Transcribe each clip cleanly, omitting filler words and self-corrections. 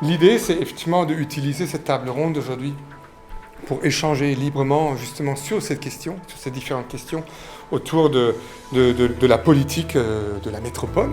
L'idée, c'est effectivement d'utiliser cette table ronde aujourd'hui pour échanger librement justement sur cette question, sur ces différentes questions autour de la politique de la métropole.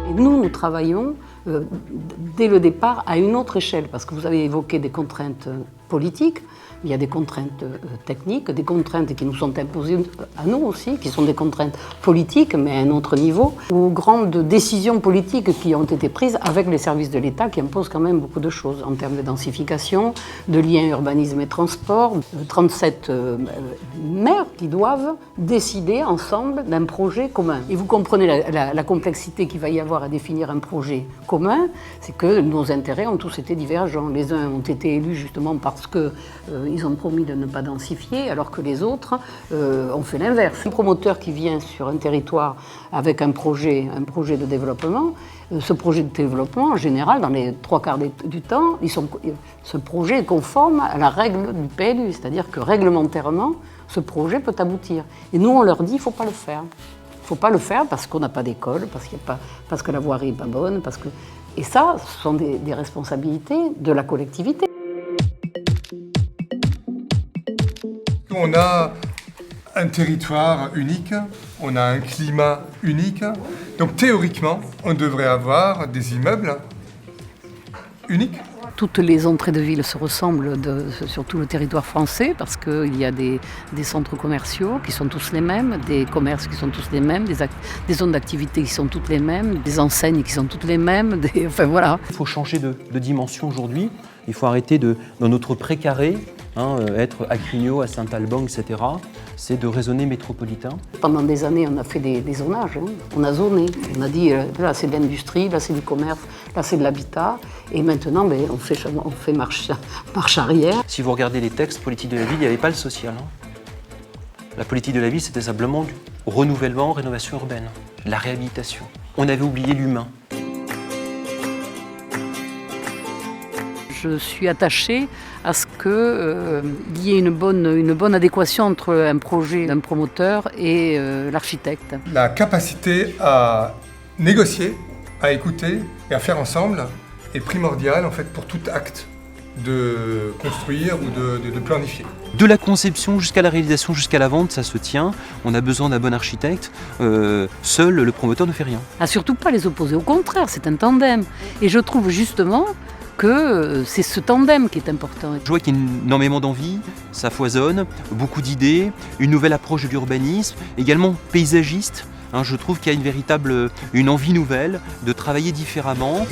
Et nous travaillons dès le départ à une autre échelle, parce que vous avez évoqué des contraintes politiques, il y a des contraintes techniques, des contraintes qui nous sont imposées à nous aussi, qui sont des contraintes politiques, mais à un autre niveau, ou grandes décisions politiques qui ont été prises avec les services de l'État qui imposent quand même beaucoup de choses en termes de densification, de lien urbanisme et transport, 37 maires qui doivent décider ensemble d'un projet commun. Et vous comprenez la complexité qu'il va y avoir à définir un projet commun, c'est que nos intérêts ont tous été divergents. Les uns ont été élus justement parce que ils ont promis de ne pas densifier, alors que les autres ont fait l'inverse. Un promoteur qui vient sur un territoire avec un projet de développement, ce projet de développement, en général, dans les 3/4 du temps, ce projet est conforme à la règle du PLU, c'est-à-dire que réglementairement, ce projet peut aboutir. Et nous, on leur dit, il ne faut pas le faire. Il ne faut pas le faire parce qu'on n'a pas d'école, parce que la voirie n'est pas bonne, Et ça, ce sont des responsabilités de la collectivité. On a un territoire unique, on a un climat unique, donc théoriquement, on devrait avoir des immeubles uniques. Toutes les entrées de ville se ressemblent sur tout le territoire français parce qu'il y a des centres commerciaux qui sont tous les mêmes, des commerces qui sont tous les mêmes, des zones d'activité qui sont toutes les mêmes, des enseignes qui sont toutes les mêmes, enfin voilà. Il faut changer de dimension aujourd'hui, il faut arrêter dans notre précaré, être à Crignaux, à Saint-Alban, etc. C'est de raisonner métropolitain. Pendant des années, on a fait des zonages. On a zoné. On a dit, là, c'est de l'industrie, là, c'est du commerce, là, c'est de l'habitat. Et maintenant, on fait marche arrière. Si vous regardez les textes politiques de la ville, il n'y avait pas le social. La politique de la ville, c'était simplement du renouvellement, rénovation urbaine, la réhabilitation. On avait oublié l'humain. Je suis attachée à ce qu'il y ait une bonne adéquation entre un projet d'un promoteur et l'architecte. La capacité à négocier, à écouter et à faire ensemble est primordiale en fait pour tout acte de construire ou de planifier. De la conception jusqu'à la réalisation, jusqu'à la vente, ça se tient. On a besoin d'un bon architecte. Seul, le promoteur ne fait rien. Surtout pas les opposer. Au contraire, c'est un tandem. Et je trouve justement que c'est ce tandem qui est important. Je vois qu'il y a énormément d'envie, ça foisonne, beaucoup d'idées, une nouvelle approche de l'urbanisme, également paysagiste. Je trouve qu'il y a une envie nouvelle de travailler différemment.